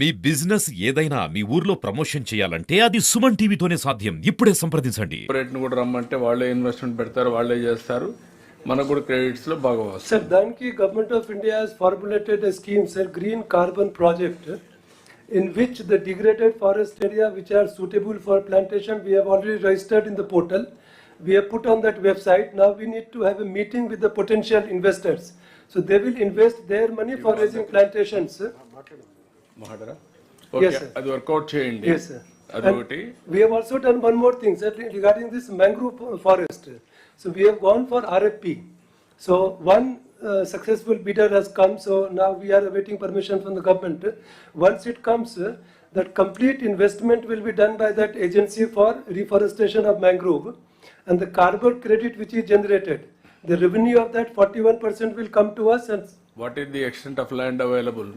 మీ business ఏదైనా మీ ఊర్లో promotion చేయాలంటే అది సుమన్ టీవీతోనే సాధ్యం. ఇప్పుడే సంప్రదించండి. కార్పొరేట్ను కూడా రమ్మంటే వాళ్ళే ఇన్వెస్ట్మెంట్ పెడతారు, వాళ్ళే చేస్తారు. మనకు కూడా క్రెడిట్స్ లో బాగా వస్తుంది. Sir, దానికి Government of India has formulated a scheme, sir, Green Carbon Project, in which the degraded forest area which are suitable for plantation, we have already registered in the portal. We have put on that website. Now we need to have a meeting with the potential investors. So they will invest their money for raising plantations. మాట్లాడరా? Yes, okay, sir. అది work out చేయండి. Yes, sir. అదొకటి. We have also done one more thing, sir, regarding this mangrove forest. So we have gone for RFP. So one successful bidder has come. So now we are awaiting permission from the government. Once it comes, that complete investment will be done by that agency for reforestation of mangrove, and the carbon credit which is generated, the revenue of that 41% will come to us, and what is the extent of land available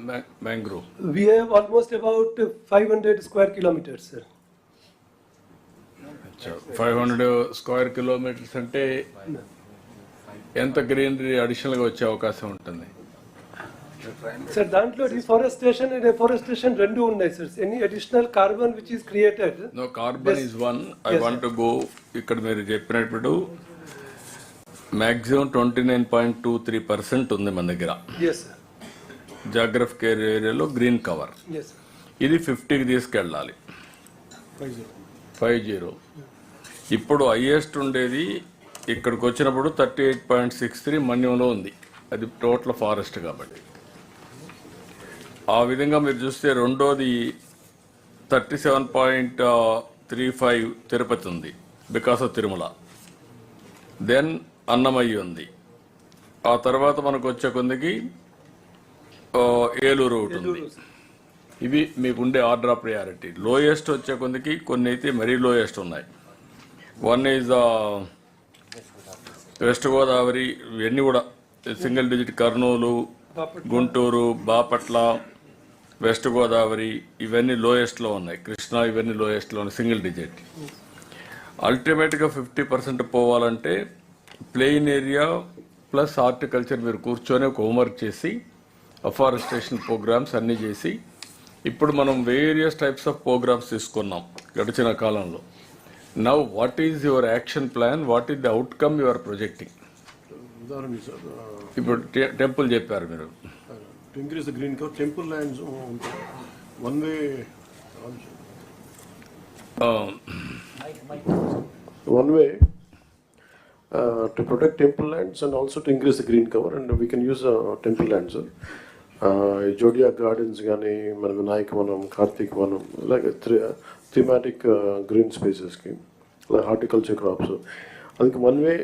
mangrove? we have almost about 500 square kilometers, sir. 500 square kilometres అంటే ఎంత greenery additional గా వచ్చే అవకాశం ఉంటుంది? Sir, దాంట్లో reforestation and afforestation రెండు ఉన్నాయి, sir. Any additional carbon which is created. No, carbon is one. I want to go. ఇక్కడ మీరు చెప్పినప్పుడు మాక్సిమం 29.23% ఉంది మన దగ్గర Yes, sir. జాగ్రఫికల్ ఏరియాలో గ్రీన్ కవర్. Yes, sir. ఇది 50కి తీసుకెళ్ళాలి. 50. ఇప్పుడు హైయెస్ట్ ఉండేది ఇక్కడికి వచ్చినప్పుడు 38.63 మన్యంలో ఉంది. అది టోటల్ ఫారెస్ట్ కాబట్టి. ఆ విధంగా మీరు చూస్తే రెండోది 37.35 తిరుపతి ఉంది, because of Tirumala. Then Annamayya ఉంది. ఆ తర్వాత మనకు వచ్చే కొందికి ఏలూరు ఒకటి ఉంది. ఇవి మీకు ఉండే ఆర్డర్ ఆఫ్ ప్రయారిటీ. లోయెస్ట్ వచ్చే కొందికి కొన్ని అయితే మరీ లోయెస్ట్ ఉన్నాయి. వన్ ఈజ్ వెస్ట్ గోదావరి, ఇవన్నీ కూడా single digit. Kurnool, Guntur, Bapatla, west Godavari ఇవన్నీ లోయెస్ట్లో ఉన్నాయి. కృష్ణా ఇవన్నీ లోయెస్ట్లో ఉన్నాయి, సింగిల్ డిజిట్. అల్టిమేట్గా 50% పోవాలంటే ప్లెయిన్ ఏరియా ప్లస్ హార్టికల్చర్ మీరు కూర్చొని ఒక హోంవర్క్ చేసి అఫారెస్టేషన్ ప్రోగ్రామ్స్ అన్నీ చేసి, ఇప్పుడు మనం వేరియస్ టైప్స్ ఆఫ్ ప్రోగ్రామ్స్ తీసుకున్నాం గడిచిన కాలంలో. Now what is your action plan? What is the outcome you are projecting? ఇప్పుడు టెంపుల్ చెప్పారు మీరు. To increase the green cover, temple lands, one way to protect temple lands and also to increase the green cover, and we can use temple lands. Zodiac Gardens, Gani, Vinayak Vanam, Karthik Vanam, like a thematic green spaces scheme, like horticulture crops. I think one way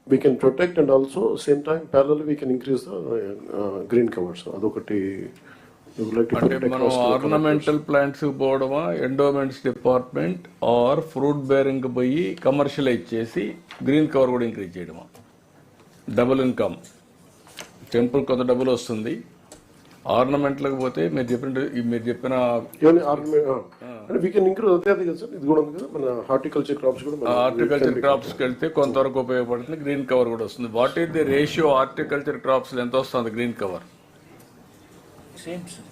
we can protect, and also same time parallelly we can increase the green covers. Adokati we would like to అంటే protect మనం ornamental plants పోవడమా, endowments department or fruit bearing పోయి commercialise చేసి green cover కూడా increase చేయడమా? Double income. Temple కొంత double వస్తుంది. ఆర్నమెంట్లకు పోతే మీరు చెప్పిన even and we can increase అదే కదా సార్. ఇది కూడా ఉంది కదా మన హార్టికల్చర్ క్రాప్స్ కూడా హార్టికల్చర్ క్రాప్స్కి వెళ్తే కొంతవరకు ఉపయోగపడుతుంది. గ్రీన్ కవర్ కూడా వస్తుంది. What is the ratio horticulture crops ఎంత వస్తుంది green cover? Same, sir.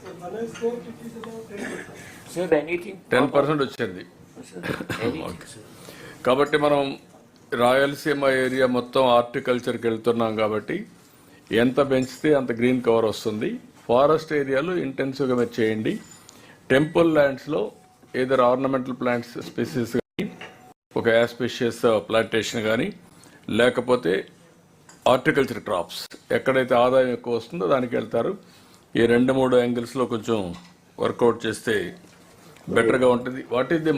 Sir, anything? 10% వచ్చింది. Anything, sir. కాబట్టి మనం రాయలసీమ ఏరియా మొత్తం హార్టికల్చర్కి వెళ్తున్నాం కాబట్టి ఎంత పెంచితే అంత గ్రీన్ కవర్ వస్తుంది. ఫారెస్ట్ ఏరియాలో ఇంటెన్సివ్గా మీరు చేయండి. టెంపుల్ ల్యాండ్స్లో ఏదర్ ఆర్నమెంటల్ ప్లాంట్స్ స్పెసీస్ కానీ, ఒక యాస్పెషియస్ ప్లాంటేషన్ కానీ, లేకపోతే హార్టికల్చర్ క్రాప్స్ ఎక్కడైతే ఆదాయం ఎక్కువ వస్తుందో దానికి వెళ్తారు. ఈ 2-3 యాంగిల్స్లో కొంచెం వర్కౌట్ చేస్తే బెటర్గా ఉంటుంది. What is the